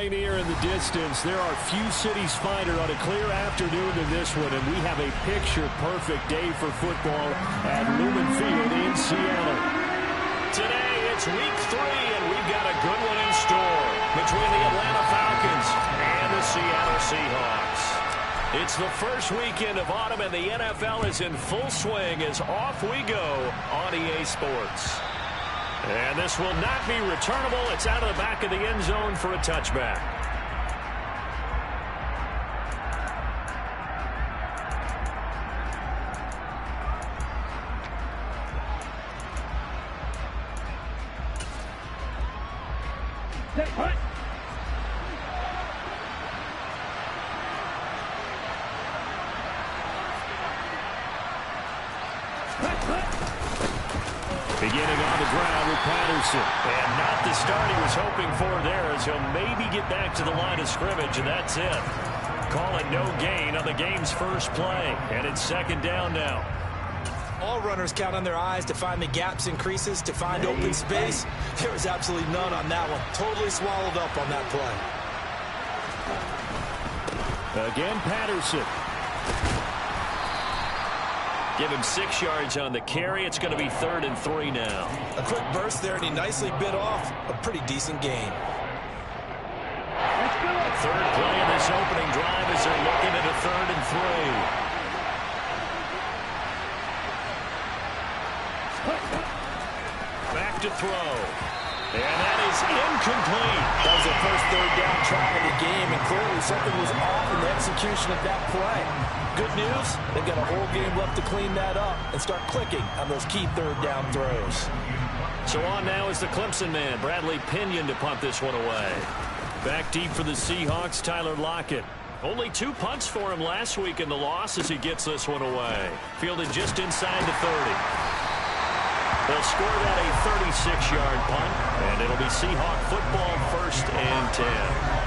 way near in the distance. There are few cities finer on a clear afternoon than this one, and we have a picture-perfect day for football at Lumen Field in Seattle. Today, it's week 3, and we've got a good one in store between the Atlanta Falcons and the Seattle Seahawks. It's the first weekend of autumn, and the NFL is in full swing as off we go on EA Sports. And this will not be returnable. It's out of the back of the end zone for a touchback. Beginning on the ground with Patterson. And not the start he was hoping for there, as he'll maybe get back to the line of scrimmage, and that's it. Call it no gain on the game's first play. And it's second down now. All runners count on their eyes to find the gaps and creases, to find open space. There was absolutely none on that one. Totally swallowed up on that play. Again, Patterson. Give him 6 yards on the carry. It's going to be 3rd and 3 now. A quick burst there, and he nicely bit off a pretty decent gain. Third play of this opening drive as they're looking at a 3rd and 3. Back to throw. And that is incomplete. That was the first 3rd down try of the game, and clearly something was off in the execution of that play. Good news, they've got a whole game left to clean that up and start clicking on those key 3rd down throws. So on now is the Clemson man, Bradley Pinion, to punt this one away. Back deep for the Seahawks, Tyler Lockett. Only 2 punts for him last week in the loss as he gets this one away. Fielded just inside the 30. They'll score that a 36-yard punt, and it'll be Seahawk football 1st and 10.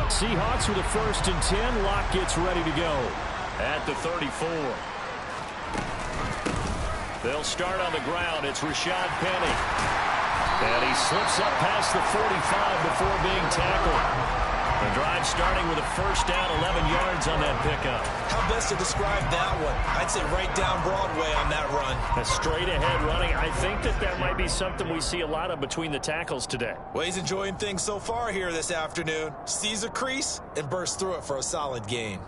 Seahawks with a 1st and 10. Lock gets ready to go at the 34. They'll start on the ground. It's Rashad Penny. And he slips up past the 45 before being tackled. The drive starting with a 1st down, 11 yards on that pickup. How best to describe that one? I'd say right down Broadway on that run. A straight-ahead running. I think that might be something we see a lot of between the tackles today. Well, he's enjoying things so far here this afternoon. Sees a crease and bursts through it for a solid gain.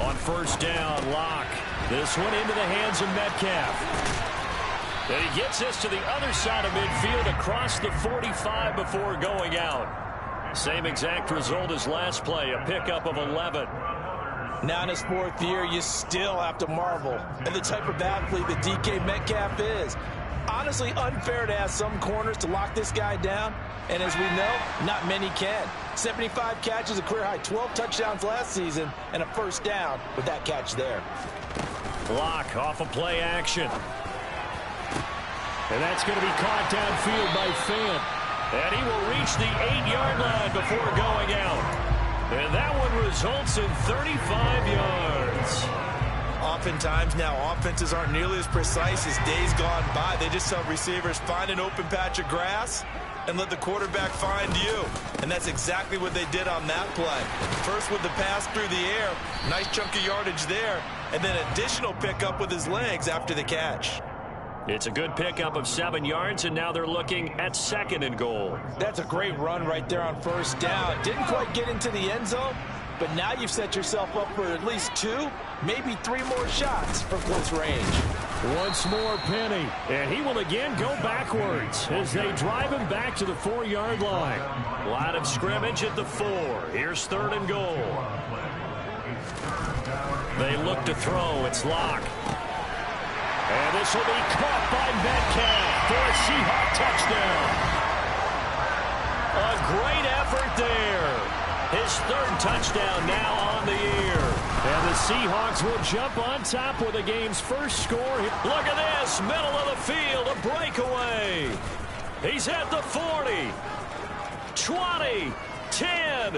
On 1st down, Lock. This one into the hands of Metcalf. And he gets this to the other side of midfield across the 45 before going out. Same exact result as last play, a pickup of 11. Now in his 4th year, you still have to marvel at the type of athlete that DK Metcalf is. Honestly, unfair to ask some corners to lock this guy down. And as we know, not many can. 75 catches, a career high 12 touchdowns last season, and a 1st down with that catch there. Lock off of play action. And that's going to be caught downfield by Fant. And he will reach the 8-yard line before going out. And that one results in 35 yards. Oftentimes now, offenses aren't nearly as precise as days gone by. They just tell receivers, find an open patch of grass and let the quarterback find you. And that's exactly what they did on that play. First with the pass through the air, nice chunk of yardage there, and then additional pickup with his legs after the catch. It's a good pickup of 7 yards, and now they're looking at 2nd and goal. That's a great run right there on 1st down. Didn't quite get into the end zone, but now you've set yourself up for at least 2, maybe 3 more shots from close range. Once more, Penny, and he will again go backwards as they drive him back to the 4-yard line. Line of scrimmage at the 4. Here's 3rd and goal. They look to throw. It's Lock. And this will be caught by Metcalf for a Seahawk touchdown. A great effort there. His 3rd touchdown now on the year. And the Seahawks will jump on top with the game's first score. Look at this, middle of the field, a breakaway. He's at the 40, 20, 10.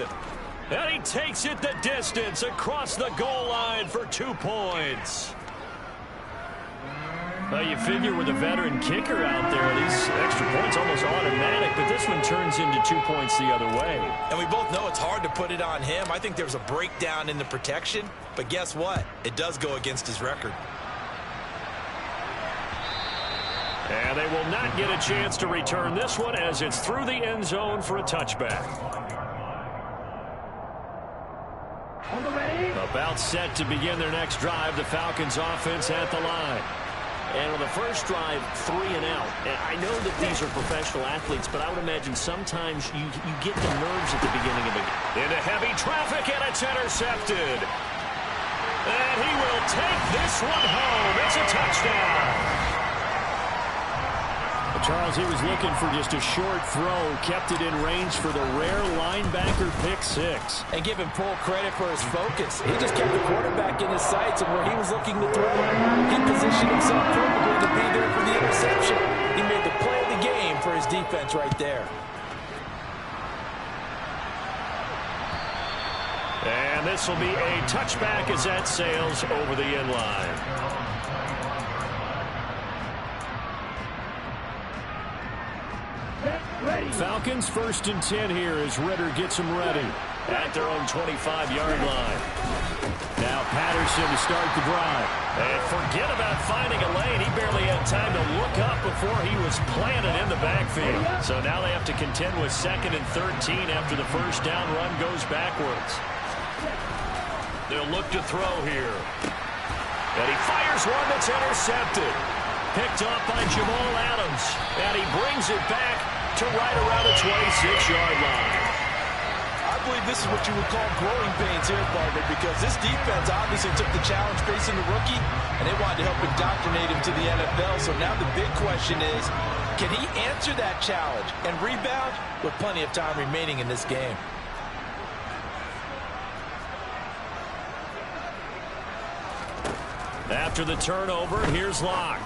And he takes it the distance across the goal line for 2 points. Well, you figure with a veteran kicker out there, these extra points almost automatic, but this one turns into 2 points the other way. And we both know it's hard to put it on him. I think there was a breakdown in the protection, but guess what? It does go against his record. And they will not get a chance to return this one as it's through the end zone for a touchback. About set to begin their next drive, the Falcons offense at the line. And on the first drive, 3 and out. And I know that these are professional athletes, but I would imagine sometimes you get the nerves at the beginning of a game. Into heavy traffic, and it's intercepted. And he will take this one home. It's a touchdown. Charles, he was looking for just a short throw, kept it in range for the rare linebacker pick 6. And give him full credit for his focus. He just kept the quarterback in his sights, and where he was looking to throw, he positioned himself perfectly to be there for the interception. He made the play of the game for his defense right there. And this will be a touchback as that sails over the end line. Falcons 1st and 10 here as Ritter gets them ready at their own 25-yard line. Now Patterson to start the drive. And forget about finding a lane. He barely had time to look up before he was planted in the backfield. So now they have to contend with 2nd and 13 after the first down run goes backwards. They'll look to throw here. And he fires one that's intercepted. Picked up by Jamal Adams. And he brings it back to right around the 26-yard line. I believe this is what you would call growing pains here, partner, because this defense obviously took the challenge facing the rookie, and they wanted to help indoctrinate him to the NFL. So now the big question is, can he answer that challenge and rebound with plenty of time remaining in this game? After the turnover, here's Locke.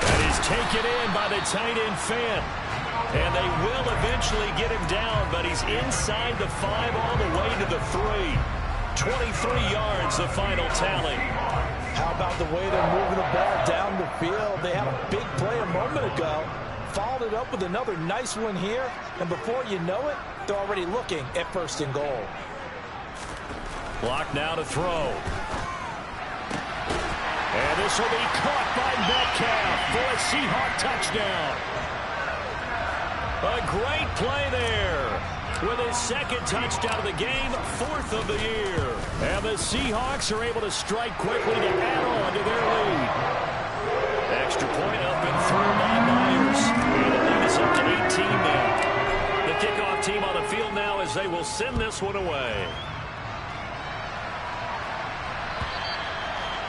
That is taken in by the tight end Fant. And they will eventually get him down, but he's inside the 5 all the way to the 3. 23 yards, the final tally. How about the way they're moving the ball down the field? They had a big play a moment ago. Followed it up with another nice one here. And before you know it, they're already looking at 1st and goal. Block now to throw. And this will be caught by Metcalf for a Seahawk touchdown. A great play there. With his 2nd touchdown of the game, 4th of the year. And the Seahawks are able to strike quickly to add on to their lead. Extra point up and through by Myers. And the lead is up to 18 now. The kickoff team on the field now as they will send this one away.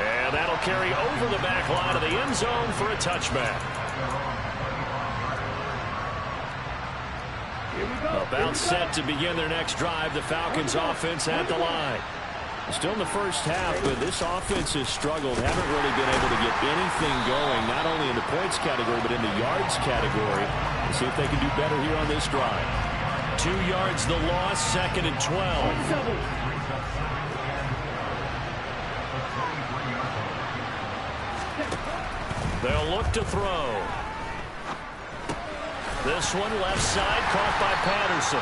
And that'll carry over the back line of the end zone for a touchback. About set to begin their next drive, the Falcons offense at the line. Still in the first half, but this offense has struggled. Haven't really been able to get anything going, not only in the points category, but in the yards category. Let's see if they can do better here on this drive. 2 yards the loss, 2nd and 12. They'll look to throw. This one left side caught by Patterson.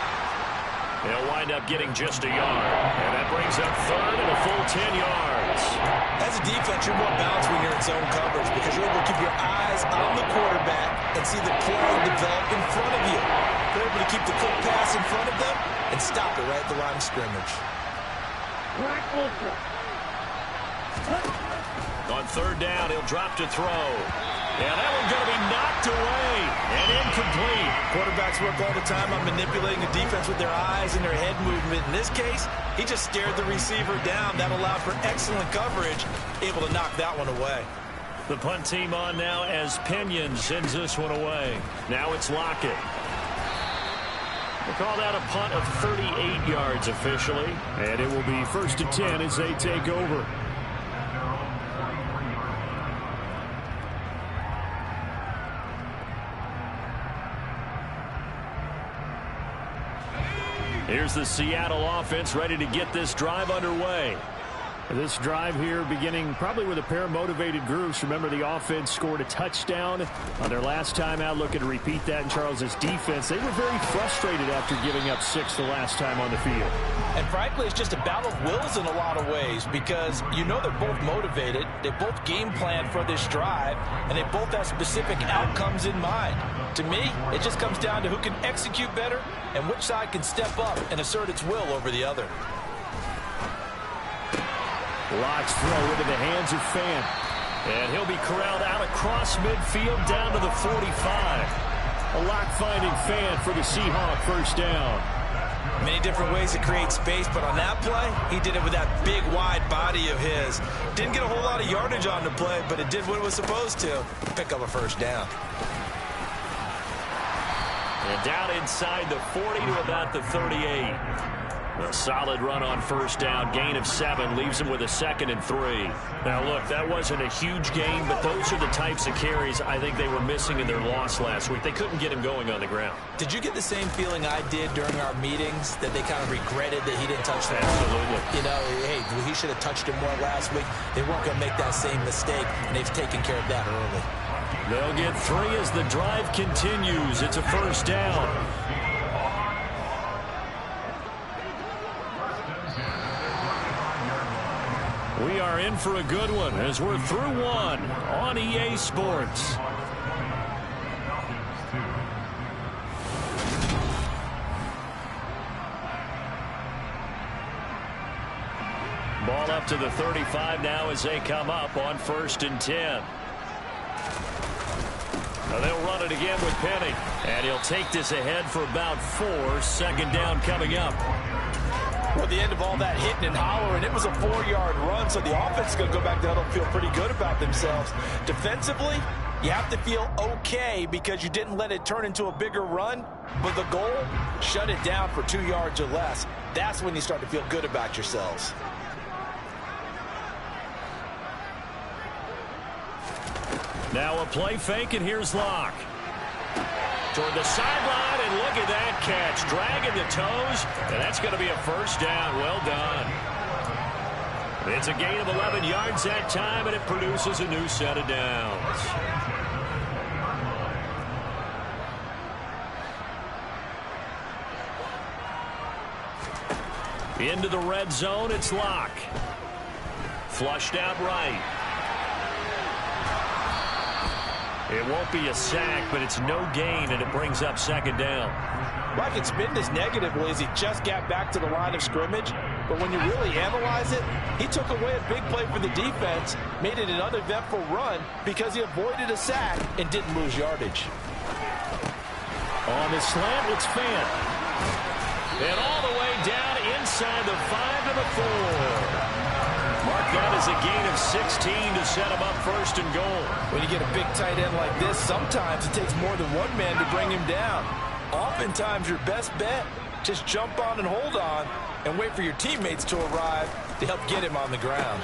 They'll wind up getting just a yard. And that brings up 3rd and a full 10 yards. As a defense, you're more balanced when you're in zone coverage because you're able to keep your eyes on the quarterback and see the play develop in front of you. They're able to keep the quick pass in front of them and stop it right at the line of scrimmage. On 3rd down, he'll drop to throw. And that one's going to be knocked away and incomplete. Quarterbacks work all the time on manipulating the defense with their eyes and their head movement. In this case, he just stared the receiver down. That allowed for excellent coverage, able to knock that one away. The punt team on now as Pinion sends this one away. Now it's Lockett. We'll call that a punt of 38 yards officially. And it will be 1st and 10 as they take over. Here's the Seattle offense ready to get this drive underway. This drive here beginning probably with a pair of motivated groups. Remember, the offense scored a touchdown on their last time out, looking to repeat that in Charles's defense. They were very frustrated after giving up 6 the last time on the field. And frankly, it's just a battle of wills in a lot of ways because you know they're both motivated. They both game plan for this drive, and they both have specific outcomes in mind. To me, it just comes down to who can execute better and which side can step up and assert its will over the other. Lock's throw into the hands of Fant. And he'll be corralled out across midfield down to the 45. A Lock finding Fant for the Seahawk first down. Many different ways to create space, but on that play, he did it with that big, wide body of his. Didn't get a whole lot of yardage on the play, but it did what it was supposed to. Pick up a first down. And down inside the 40 to about the 38. A solid run on first down. Gain of 7 leaves him with a 2nd and 3. Now, look, that wasn't a huge gain, but those are the types of carries I think they were missing in their loss last week. They couldn't get him going on the ground. Did you get the same feeling I did during our meetings, that they kind of regretted that he didn't touch the ball? Absolutely. You know, hey, he should have touched him more last week. They weren't going to make that same mistake, and they've taken care of that early. They'll get 3 as the drive continues. It's a first down. We are in for a good one as we're through one on EA Sports. Ball up to the 35 now as they come up on 1st and 10. Now they'll run it again with Penny. And he'll take this ahead for about 4. 2nd down coming up. Well, at the end of all that hitting and hollering, it was a 4-yard run, so the offense is going to go back down and feel pretty good about themselves. Defensively, you have to feel okay because you didn't let it turn into a bigger run, but the goal, shut it down for 2 yards or less. That's when you start to feel good about yourselves. Now a play fake, and here's Lock. Toward the sideline, and look at that catch. Dragging the toes, and that's going to be a first down. Well done. It's a gain of 11 yards that time, and it produces a new set of downs. Into the red zone, it's Lock. Flushed out right. It won't be a sack, but it's no gain, and it brings up 2nd down. Well, I can spin this negatively as he just got back to the line of scrimmage, but when you really analyze it, he took away a big play for the defense, made it an uneventful run because he avoided a sack and didn't lose yardage. On the slant, it's Fant. And all the way down inside the 5 to the 4. Mark that as a gain of 16 to set him up 1st and goal. When you get a big tight end like this, sometimes it takes more than one man to bring him down. Oftentimes, your best bet, just jump on and hold on and wait for your teammates to arrive to help get him on the ground.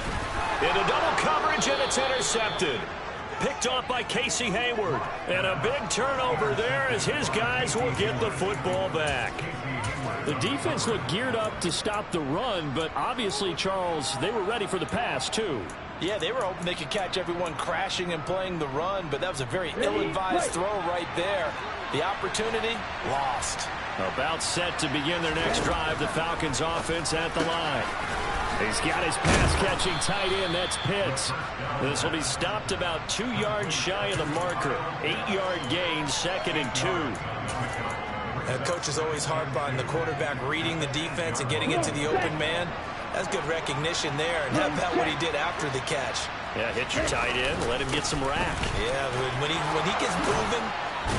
Into double coverage, and it's intercepted. Picked off by Casey Hayward. And a big turnover there as his guys will get the football back. The defense looked geared up to stop the run, but obviously, Charles, they were ready for the pass, too. Yeah, they were hoping they could catch everyone crashing and playing the run, but that was a very ill-advised throw right there. The opportunity, lost. About set to begin their next drive, the Falcons offense at the line. He's got his pass-catching tight end, that's Pitts. This will be stopped about 2 yards shy of the marker. 8-yard gain, 2nd and 2. Coaches always harp on the quarterback reading the defense and getting into the open man. That's good recognition there, and how about what he did after the catch? Yeah, hit your tight end, let him get some rack. Yeah, when he gets moving,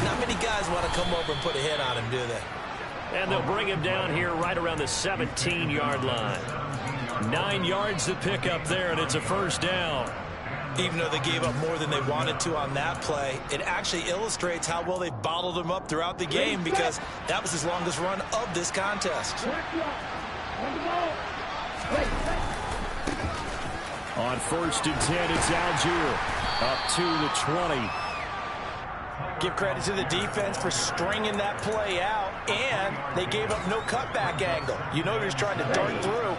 not many guys want to come over and put a hit on him, do they? And they'll bring him down here right around the 17-yard line. 9 yards to pick up there, and it's a first down. Even though they gave up more than they wanted to on that play, it actually illustrates how well they bottled him up throughout the game because that was his longest run of this contest. On 1st and 10, it's Algier up to the 20. Give credit to the defense for stringing that play out, and they gave up no cutback angle. You know he was trying to dart through.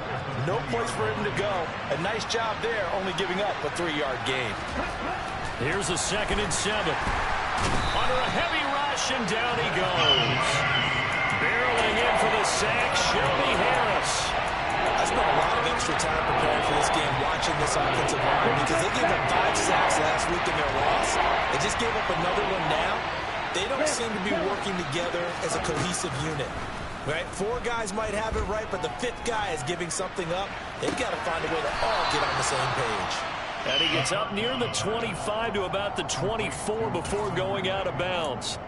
No place for him to go. A nice job there, only giving up a 3-yard gain. Here's a 2nd and 7. Under a heavy rush, and down he goes. Barreling in for the sack, Shelby Harris. I spent a lot of extra time preparing for this game watching this offensive line because they gave up 5 sacks last week in their loss. They just gave up another one now. They don't seem to be working together as a cohesive unit. Right? 4 guys might have it right, but the 5th guy is giving something up. They've got to find a way to all get on the same page. And he gets up near the 25 to about the 24 before going out of bounds.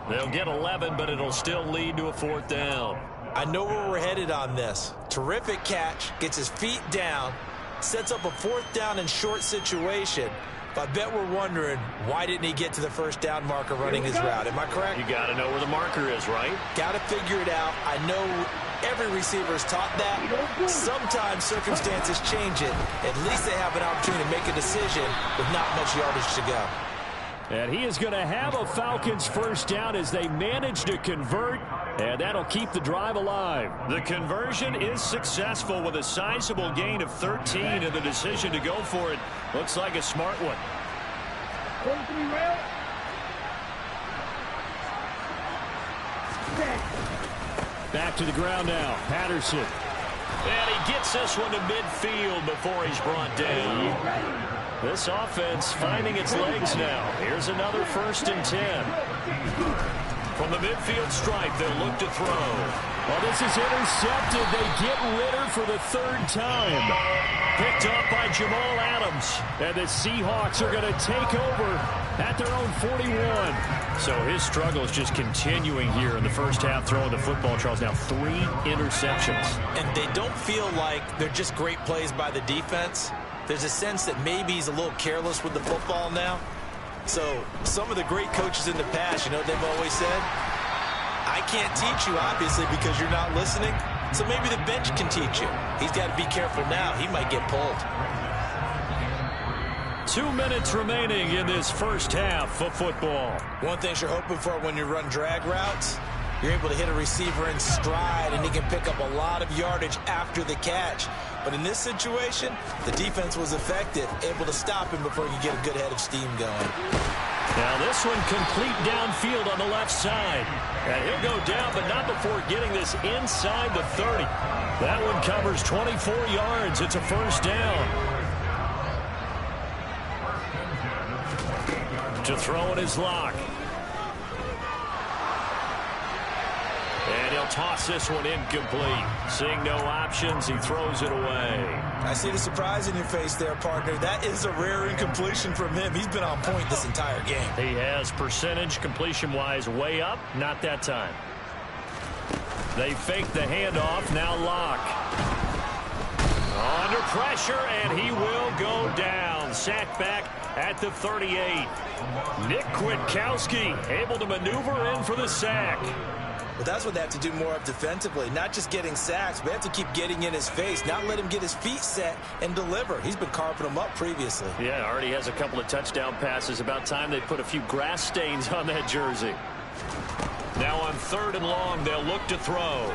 They'll get 11, but it'll still lead to a 4th down. I know where we're headed on this. Terrific catch, gets his feet down, sets up a 4th down and short situation. But I bet we're wondering, why didn't he get to the 1st down marker running his route? Am I correct? You got to know where the marker is, right? Got to figure it out. I know every receiver is taught that. Sometimes circumstances change it. At least they have an opportunity to make a decision with not much yardage to go. And he is going to have a Falcons 1st down as they manage to convert, and that'll keep the drive alive. The conversion is successful with a sizable gain of 13, and the decision to go for it looks like a smart one. Back to the ground now. Patterson. And he gets this one to midfield before he's brought down. This offense finding its legs now. Here's another 1st and 10. From the midfield stripe, they'll look to throw. Well, this is intercepted. They get Ritter for the 3rd time. Picked up by Jamal Adams. And the Seahawks are going to take over at their own 41. So his struggle is just continuing here in the first half, throwing the football. Charles, now 3 interceptions. And they don't feel like they're just great plays by the defense. There's a sense that maybe he's a little careless with the football now. So some of the great coaches in the past, you know what they've always said? I can't teach you, obviously, because you're not listening. So maybe the bench can teach you. He's got to be careful now. He might get pulled. 2 minutes remaining in this first half of football. One thing you're hoping for when you run drag routes, you're able to hit a receiver in stride, and he can pick up a lot of yardage after the catch. But in this situation, the defense was effective, able to stop him before he could get a good head of steam going. Now this one complete downfield on the left side. And he'll go down, but not before getting this inside the 30. That one covers 24 yards. It's a 1st down. To throw in his lock. And he'll toss this one incomplete. Seeing no options, he throws it away. I see the surprise in your face there, partner. That is a rare incompletion from him. He's been on point this entire game. He has percentage completion-wise way up. Not that time. They fake the handoff. Now Locke. Under pressure, and he will go down. Sacked back at the 38. Nick Kwiatkowski able to maneuver in for the sack. But that's what they have to do more of defensively. Not just getting sacks, but they have to keep getting in his face. Not let him get his feet set and deliver. He's been carving them up previously. Yeah, already has a couple of touchdown passes. About time they put a few grass stains on that jersey. Now on 3rd and long, they'll look to throw.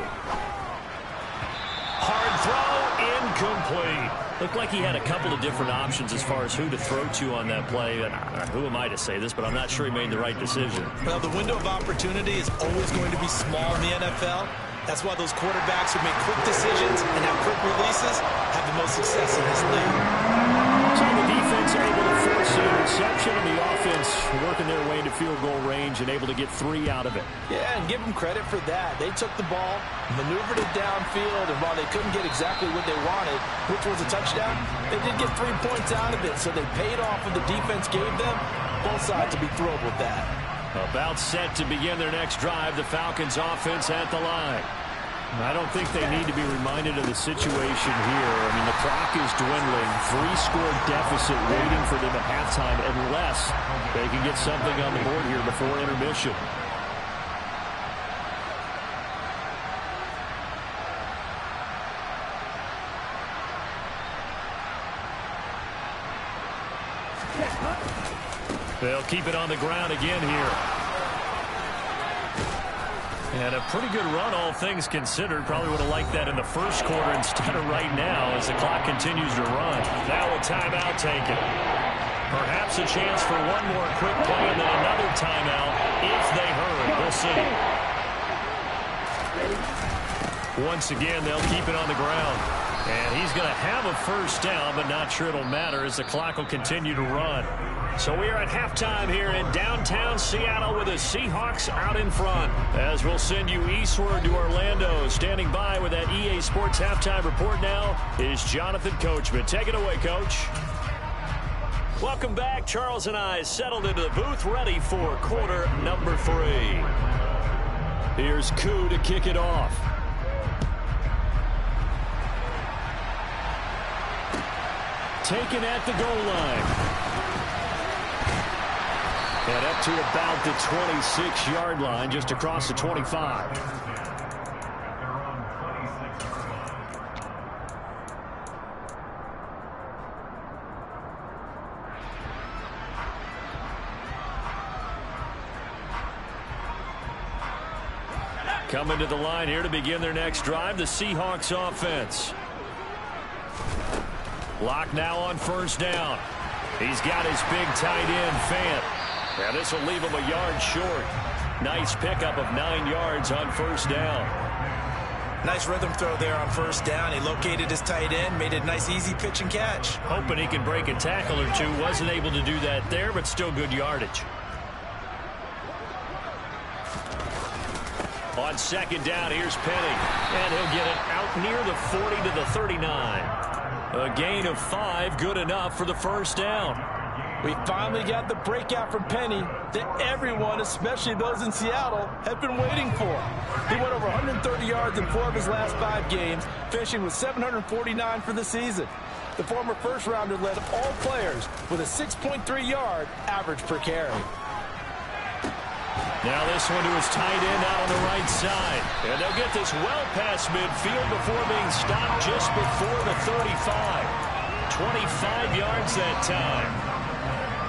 Hard throw, incomplete. Looked like he had a couple of different options as far as who to throw to on that play. And who am I to say this, but I'm not sure he made the right decision. Well, the window of opportunity is always going to be small in the NFL. That's why those quarterbacks who make quick decisions and have quick releases have the most success in this league. So the defense able to force the interception, and the offense working their way into field goal range and able to get 3 out of it. Yeah, and give them credit for that. They took the ball, maneuvered it downfield, and while they couldn't get exactly what they wanted, which was a touchdown, they did get 3 points out of it, so they paid off what the defense gave them. Both sides will be thrilled with that. About set to begin their next drive, the Falcons offense at the line. I don't think they need to be reminded of the situation here. I mean, the clock is dwindling. 3-score deficit waiting for them at halftime unless they can get something on the board here before intermission. They'll keep it on the ground again here. And a pretty good run, all things considered. Probably would have liked that in the first quarter instead of right now as the clock continues to run. Now a timeout taken. Perhaps a chance for one more quick play and then another timeout if they hurry. We'll see. Once again, they'll keep it on the ground. And he's going to have a first down, but not sure it'll matter as the clock will continue to run. So we are at halftime here in downtown Seattle with the Seahawks out in front. As we'll send you eastward to Orlando. Standing by with that EA Sports halftime report now is Jonathan Coachman. Take it away, Coach. Welcome back. Charles and I settled into the booth ready for quarter number 3. Here's Koo to kick it off. Taken at the goal line. And up to about the 26-yard line, just across the 25. Coming to the line here to begin their next drive, the Seahawks offense. Lock now on first down. He's got his big tight end, Fant. Now this will leave him a yard short. Nice pickup of 9 yards on first down. Nice rhythm throw there on first down. He located his tight end, made a nice easy pitch and catch. Hoping he can break a tackle or two. Wasn't able to do that there, but still good yardage. On second down, here's Penny. And he'll get it out near the 40 to the 39. A gain of 5, good enough for the first down. We finally got the breakout from Penny that everyone, especially those in Seattle, have been waiting for. He went over 130 yards in 4 of his last 5 games, finishing with 749 for the season. The former first-rounder led all players with a 6.3-yard average per carry. Now this one to his tight end out on the right side. And they'll get this well past midfield before being stopped just before the 35. 25 yards that time.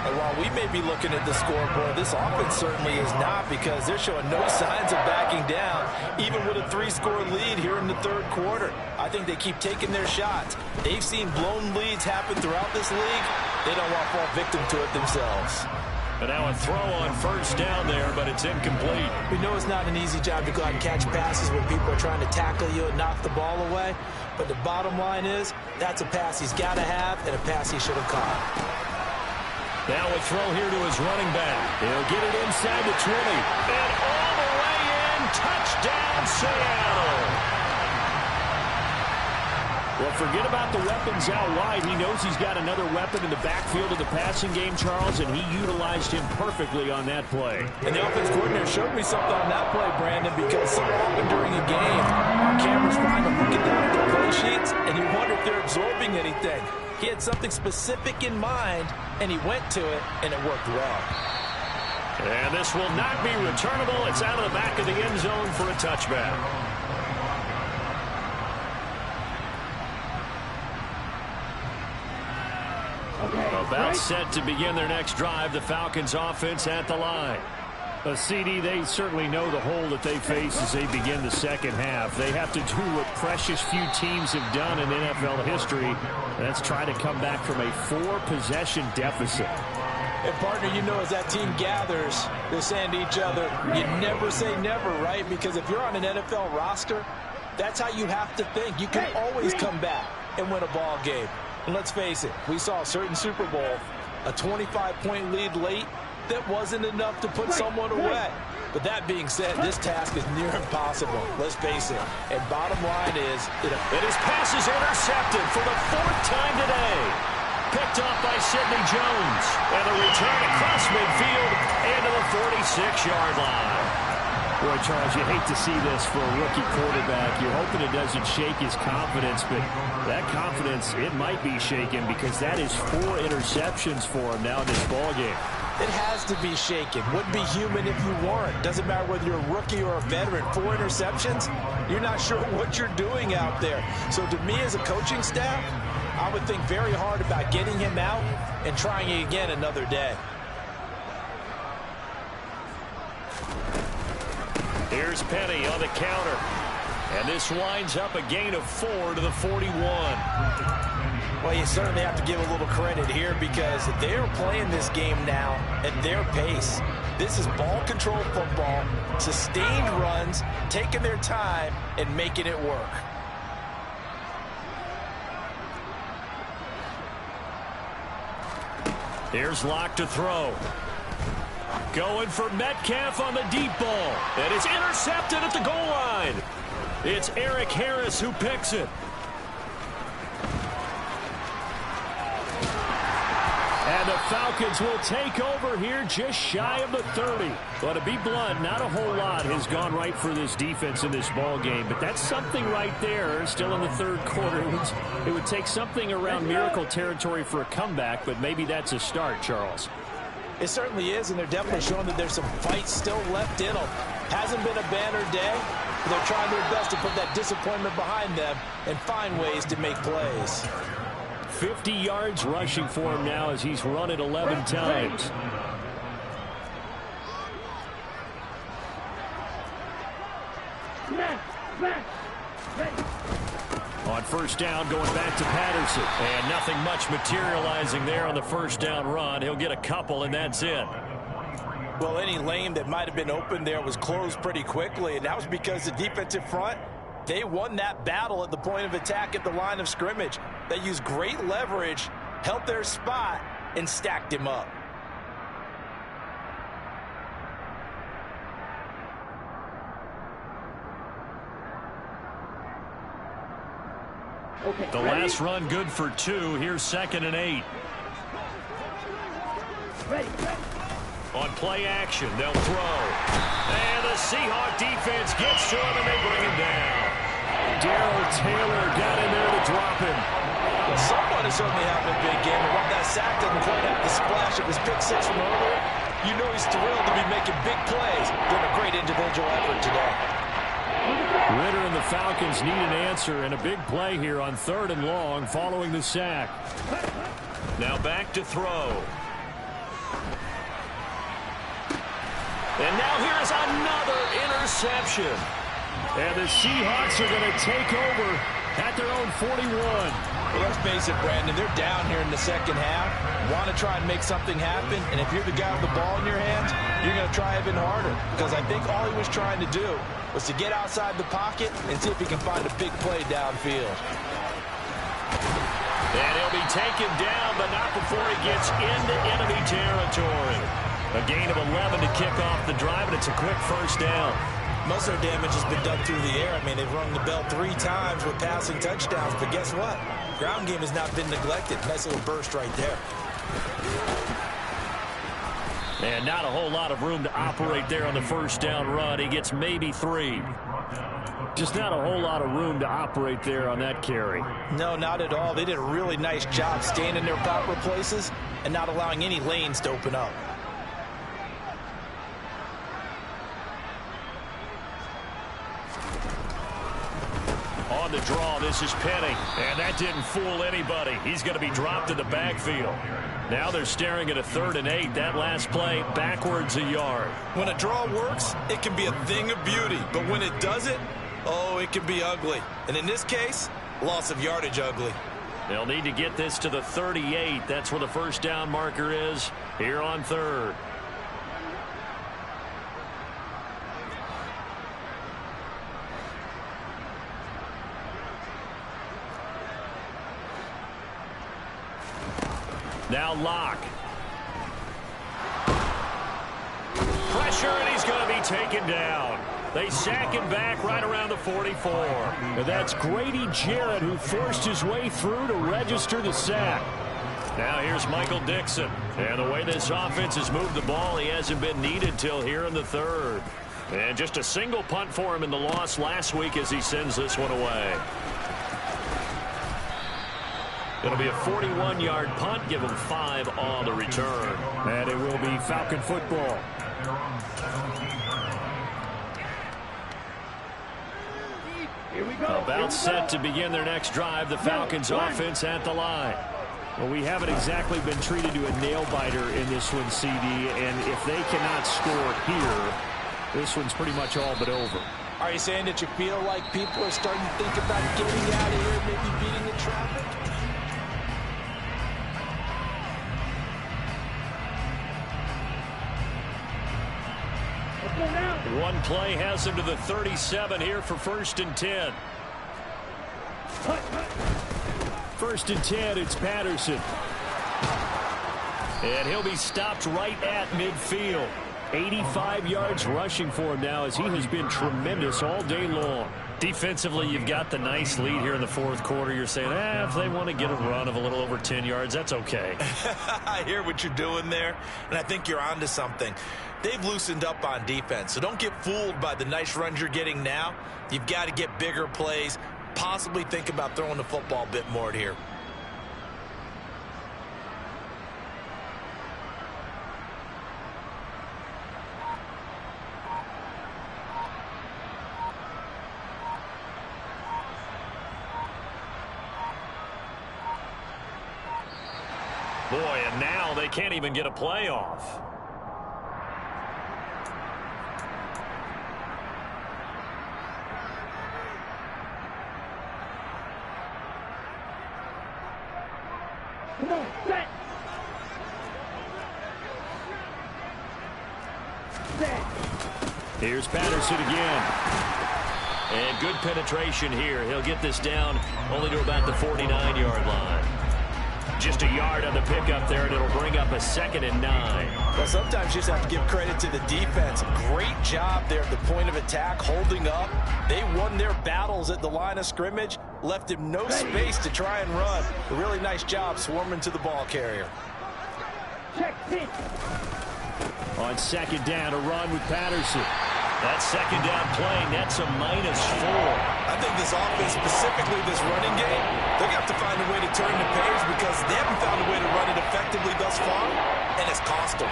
And while we may be looking at the scoreboard, this offense certainly is not, because they're showing no signs of backing down, even with a 3-score lead here in the third quarter. I think they keep taking their shots. They've seen blown leads happen throughout this league. They don't want to fall victim to it themselves. And now a throw on first down there, but it's incomplete. We know it's not an easy job to go out and catch passes when people are trying to tackle you and knock the ball away. But the bottom line is, that's a pass he's got to have and a pass he should have caught. Now a throw here to his running back. He'll get it inside the 20. And all the way in. Touchdown, Seattle. Well, forget about the weapons out wide. He knows he's got another weapon in the backfield of the passing game, Charles, and he utilized him perfectly on that play. And the offense coordinator showed me something on that play, Brandon, because so often during a game, our cameras find them looking down at their play sheets, and you wonder if they're absorbing anything. He had something specific in mind, and he went to it, and it worked well. And this will not be returnable. It's out of the back of the end zone for a touchback. About set to begin their next drive, the Falcons offense at the line. CD, they certainly know the hole that they face as they begin the second half. They have to do what precious few teams have done in NFL history. That's try to come back from a 4-possession deficit. And, partner, you know, as that team gathers, they're saying to each other, you never say never, right? Because if you're on an NFL roster, that's how you have to think. You can always come back and win a ball game. And let's face it, we saw a certain Super Bowl, a 25-point lead late, that wasn't enough to put someone away. But that being said, this task is near impossible. Let's face it. And bottom line is, his pass is intercepted for the 4th time today. Picked off by Sidney Jones. And a return across midfield into the 46-yard line. Boy, Charles, you hate to see this for a rookie quarterback. You're hoping it doesn't shake his confidence, but that confidence, it might be shaken because that is 4 interceptions for him now in this ballgame. It has to be shaken. Wouldn't be human if you weren't. Doesn't matter whether you're a rookie or a veteran. 4 interceptions, you're not sure what you're doing out there. So to me as a coaching staff, I would think very hard about getting him out and trying it again another day. Here's Penny on the counter. And this winds up a gain of 4 to the 41. Well, you certainly have to give a little credit here because they're playing this game now at their pace. This is ball control football, sustained runs, taking their time and making it work. Here's Locke to throw. Going for Metcalf on the deep ball. And it's intercepted at the goal line. It's Eric Harris who picks it. And the Falcons will take over here just shy of the 30. Well, to be blunt, not a whole lot has gone right for this defense in this ball game, but that's something right there. Still in the third quarter. It would take something around miracle territory for a comeback, but maybe that's a start, Charles. It certainly is, and they're definitely showing that there's some fight still left in them. Hasn't been a banner day, but they're trying their best to put that disappointment behind them and find ways to make plays. 50 yards rushing for him now as he's run it 11 times. On first down, going back to Patterson. And nothing much materializing there on the first down run. He'll get a couple, and that's it. Well, any lane that might have been open there was closed pretty quickly, and that was because the defensive front, they won that battle at the point of attack at the line of scrimmage. They used great leverage, held their spot, and stacked him up. Okay, the last run good for 2. Here's 2nd and 8. On play action, they'll throw. And the Seahawk defense gets to him, and they bring him down. Darrell Taylor got in there to drop him. Well, someone is certainly having a big game. And while that sack doesn't quite have the splash of his pick 6 from earlier, you know he's thrilled to be making big plays. Doing a great individual effort today. Ritter and the Falcons need an answer, and a big play here on 3rd and long following the sack. Now back to throw. And now here's another interception. And the Seahawks are going to take over at their own 41. Well, let's face it, Brandon, they're down here in the second half. Want to try and make something happen, and if you're the guy with the ball in your hands, you're going to try even harder. Because I think all he was trying to do was to get outside the pocket and see if he can find a big play downfield. And he'll be taken down, but not before he gets into enemy territory. A gain of 11 to kick off the drive, and it's a quick first down. Most of their damage has been done through the air. I mean, they've rung the bell 3 times with passing touchdowns, but guess what? Ground game has not been neglected. Nice little burst right there. And not a whole lot of room to operate there on the first down run. He gets maybe 3. Just not a whole lot of room to operate there on that carry. No, not at all. They did a really nice job staying in their proper places and not allowing any lanes to open up. On the draw, this is Penny, and that didn't fool anybody. He's going to be dropped in the backfield. Now they're staring at a 3rd and 8. That last play, backwards a yard. When a draw works, it can be a thing of beauty. But when it doesn't, oh, it can be ugly. And in this case, loss of yardage ugly. They'll need to get this to the 38. That's where the first down marker is here on 3rd. Now Locke. Pressure, and he's going to be taken down. They sack him back right around the 44. And that's Grady Jarrett who forced his way through to register the sack. Now here's Michael Dixon. And the way this offense has moved the ball, he hasn't been needed till here in the 3rd. And just a single punt for him in the loss last week as he sends this one away. It'll be a 41-yard punt, give him 5 on the return. And it will be Falcon football. About set to begin their next drive, the Falcons offense at the line. Well, we haven't exactly been treated to a nail-biter in this one, CD, and if they cannot score here, This one's pretty much all but over. Are you saying that you feel like people are starting to think about getting out of here, maybe beating the traffic? One play has him to the 37 here for 1st and 10. 1st and 10, it's Patterson. And he'll be stopped right at midfield. 85 yards rushing for him now as he has been tremendous all day long. Defensively, you've got the nice lead here in the 4th quarter. You're saying, if they want to get a run of a little over 10 yards, that's okay. I hear what you're doing there, and I think you're onto something. They've loosened up on defense, so don't get fooled by the nice runs you're getting now. You've got to get bigger plays, possibly think about throwing the football a bit more here. Boy, and now they can't even get a play off. Come on, set. Set. Here's Patterson again. And good penetration here. He'll get this down only to about the 49-yard line. Just a yard on the pickup there, and it'll bring up a 2nd and 9. Well, sometimes you just have to give credit to the defense. Great job there at the point of attack, holding up. They won their battles at the line of scrimmage, left him no space to try and run. A really nice job swarming to the ball carrier. Check pitch. On 2nd down, a run with Patterson. That 2nd down play, that's a -4. I think this offense, specifically this running game, they're going to have to find a way to turn the page because they haven't found a way to run it effectively thus far, and it's cost them.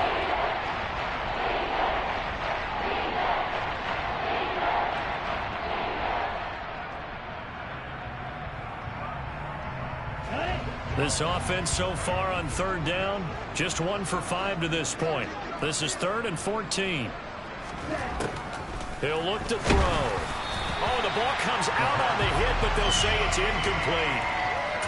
This offense so far on 3rd down, just 1 for 5 to this point. This is 3rd and 14. He'll look to throw. Oh, the ball comes out on the hit, but they'll say it's incomplete.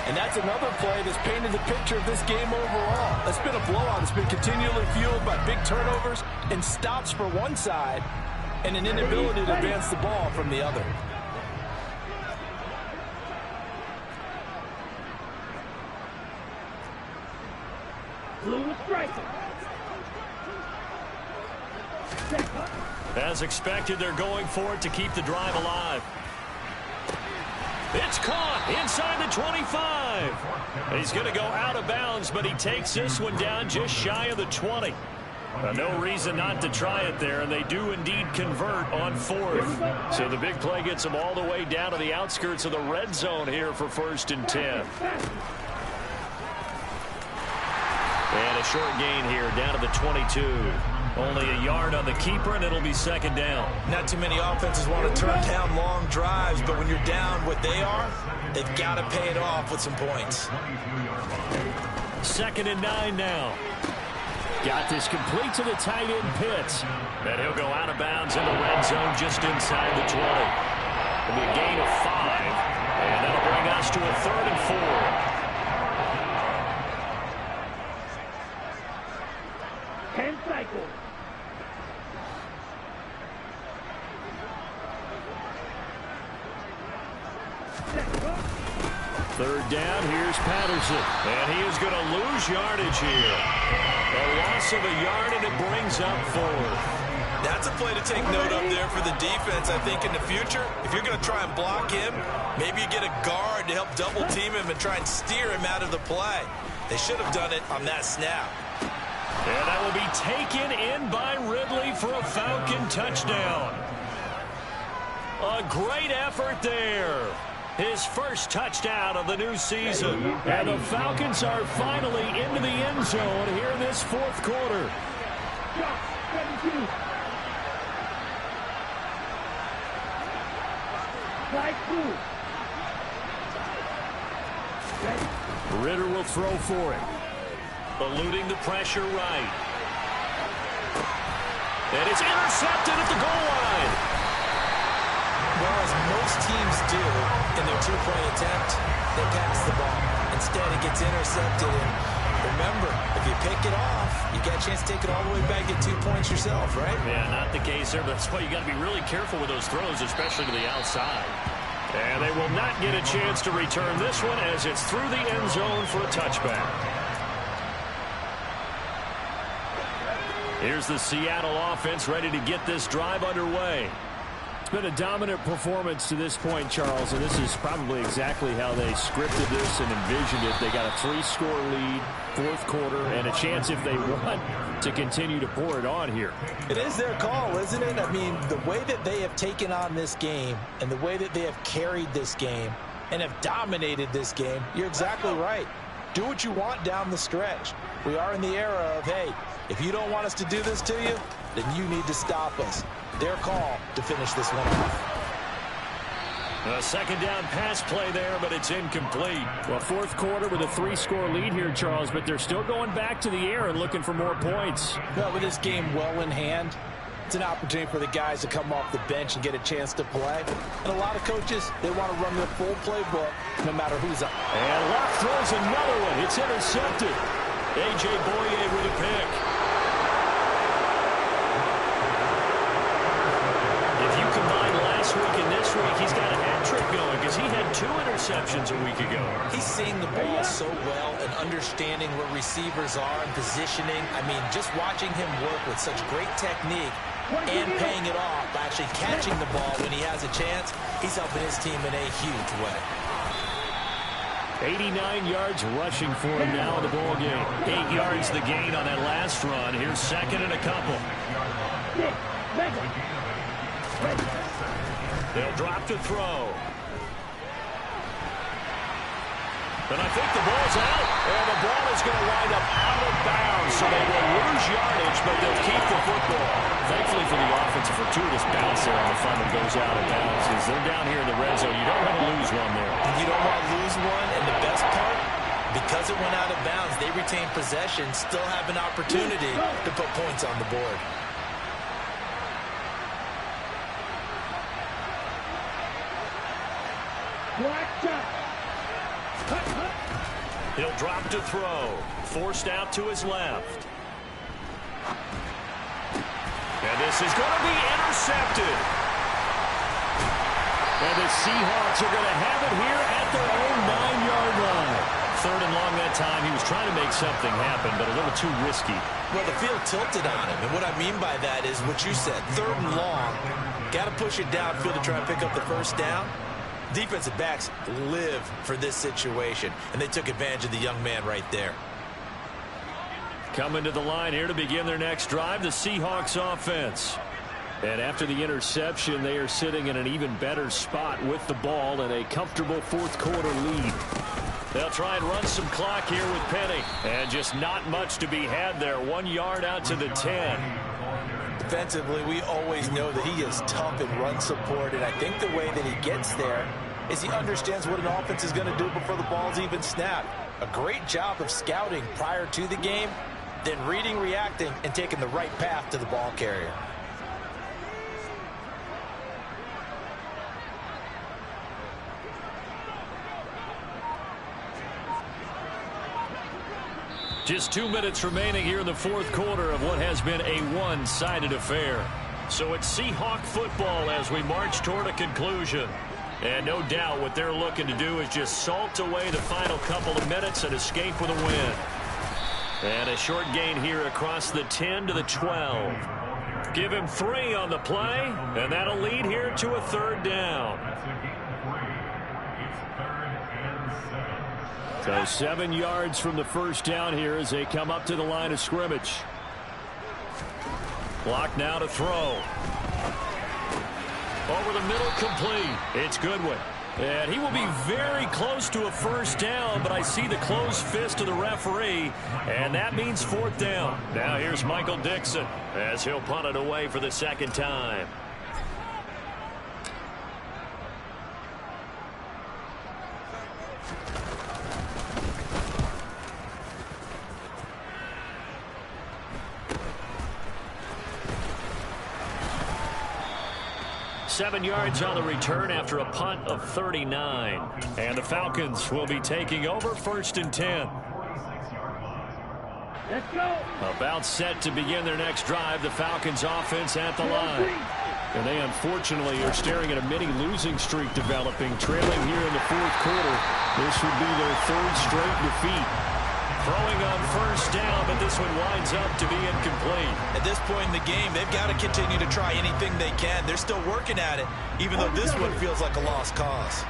And that's another play that's painted the picture of this game overall. It's been a blowout. It's been continually fueled by big turnovers and stops for one side and an inability to advance the ball from the other. Blue striker. As expected, they're going for it to keep the drive alive. It's caught inside the 25. He's going to go out of bounds, but he takes this one down just shy of the 20. No reason not to try it there, and they do indeed convert on 4th. So the big play gets them all the way down to the outskirts of the red zone here for 1st and 10. And a short gain here down to the 22. Only a yard on the keeper, and it'll be 2nd down. Not too many offenses want to turn down long drives, but when you're down what they are, they've got to pay it off with some points. 2nd and 9 now. Got this complete to the tight end Pitts. And he'll go out of bounds in the red zone just inside the 20. It'll be a gain of 5, and that'll bring us to a 3rd and 4. 10 cycles. Third down, here's Patterson. And he is going to lose yardage here. A loss of a yard, and it brings up 4th. That's a play to take note of there for the defense. I think in the future, if you're going to try and block him, maybe you get a guard to help double team him and try and steer him out of the play. They should have done it on that snap. And that will be taken in by Ridley for a Falcon touchdown. A great effort there. His first touchdown of the new season. And the Falcons are finally into the end zone here in this 4th quarter. Ritter will throw for it. Eluding the pressure right. And it's intercepted at the goal line. Well, as most teams do in their two-point attempt, they pass the ball. Instead, it gets intercepted. And remember, if you pick it off, you get a chance to take it all the way back, get 2 points yourself, right? Yeah, not the case there. But that's why you got to be really careful with those throws, especially to the outside. And they will not get a chance to return this one as it's through the end zone for a touchback. Here's the Seattle offense ready to get this drive underway. It's been a dominant performance to this point, Charles, and this is probably exactly how they scripted this and envisioned it. They got a 3-score lead, fourth quarter, and a chance if they want to continue to pour it on here. It is their call, isn't it? I mean, the way that they have taken on this game and the way that they have carried this game and have dominated this game, you're exactly right. Do what you want down the stretch. We are in the era of, hey, if you don't want us to do this to you, then you need to stop us. Their call to finish this one off. A second down pass play there, but it's incomplete. Well, fourth quarter with a 3-score lead here, Charles, but they're still going back to the air and looking for more points. Well, with this game well in hand, it's an opportunity for the guys to come off the bench and get a chance to play. And a lot of coaches, they want to run their full playbook no matter who's up. And Locke throws another one. It's intercepted. A.J. Boye with a pick. If you combine last week and this week, he's got a hat trick going because he had 2 interceptions a week ago. He's seeing the ball so well and understanding where receivers are and positioning. I mean, just watching him work with such great technique and paying it off by actually catching the ball when he has a chance, he's helping his team in a huge way. 89 yards rushing for him now in the ball game. 8 yards the gain on that last run. Here's second and a couple. They'll drop to throw. And I think the ball's out. And the ball is going to wind up out of bounds. So they will lose yardage, but they'll keep the football. Thankfully for the offense, a fortuitous bounce there on the fumble goes out of bounds. As they're down here in the red zone, you don't want to lose one there. You don't want to lose one, and the best part, because it went out of bounds, they retain possession, still have an opportunity to put points on the board. He'll drop to throw. Forced out to his left. And this is going to be intercepted. And the Seahawks are going to have it here at their own 9-yard line. Third and long that time. He was trying to make something happen, but a little too risky. Well, the field tilted on him, and what I mean by that is what you said. Third and long. Got to push it downfield to try and pick up the first down. Defensive backs live for this situation, and they took advantage of the young man right there. Coming to the line here to begin their next drive, the Seahawks offense. And after the interception, they are sitting in an even better spot with the ball and a comfortable fourth quarter lead. They'll try and run some clock here with Penny. And just not much to be had there. 1 yard out to the 10. Defensively, we always know that he is tough in run support, and I think the way that he gets there is he understands what an offense is going to do before the ball's even snapped. A great job of scouting prior to the game, then reading, reacting, and taking the right path to the ball carrier. Just 2 minutes remaining here in the fourth quarter of what has been a one-sided affair. So it's Seahawk football as we march toward a conclusion. And no doubt what they're looking to do is just salt away the final couple of minutes and escape with a win. And a short gain here across the 10 to the 12. Give him 3 on the play, and that'll lead here to a third down. So 7 yards from the first down here as they come up to the line of scrimmage. Clock now to throw. Over the middle, complete. It's Goodwin. And he will be very close to a first down, but I see the closed fist of the referee, and that means fourth down. Now here's Michael Dixon as he'll punt it away for the second time. 7 yards on the return after a punt of 39. And the Falcons will be taking over 1st and 10. Let's go. About set to begin their next drive, the Falcons offense at the line. And they unfortunately are staring at a mini losing streak developing, trailing here in the 4th quarter. This would be their 3rd straight defeat. Throwing on 1st down, but this one winds up to be incomplete. At this point in the game, they've got to continue to try anything they can. They're still working at it, even though this one feels like a lost cause.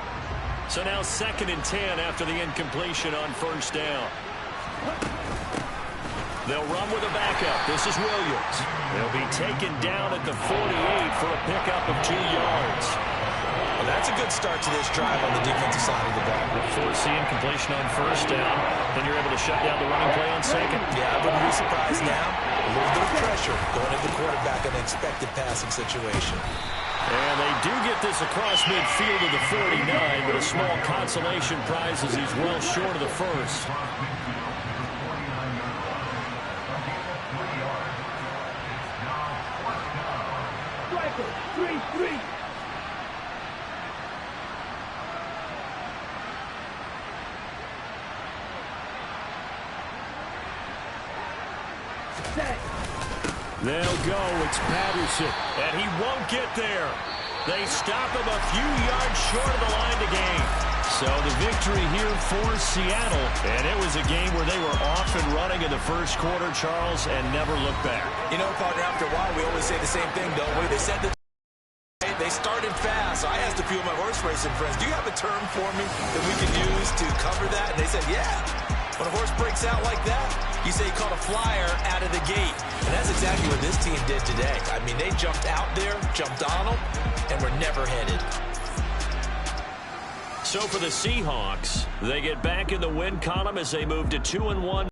So now 2nd and 10 after the incompletion on 1st down. They'll run with a backup. This is Williams. They'll be taken down at the 48 for a pickup of 2 yards. Well, that's a good start to this drive on the defensive side of the ball. Force the incompletion on 1st down. Then you're able to shut down the running play on 2nd. Yeah, I wouldn't be surprised now. A little bit of pressure going at the quarterback in an expected passing situation. And they do get this across midfield to the 49, but a small consolation prize as he's well short of the 1st. Striker, 3-3. Set. They'll go. It's Patterson. And he won't get there. They stop him a few yards short of the line to gain. So the victory here for Seattle. And it was a game where they were off and running in the 1st quarter, Charles, and never looked back. You know, partner, after a while, we always say the same thing, don't we? They said that they started fast. So I asked a few of my horse racing friends, do you have a term for me that we can use to cover that? And they said, yeah. When a horse breaks out like that, you say he caught a flyer out of the gate. And that's exactly what this team did today. I mean, they jumped out there, jumped on them, and were never headed. So for the Seahawks, they get back in the win column as they move to 2-1.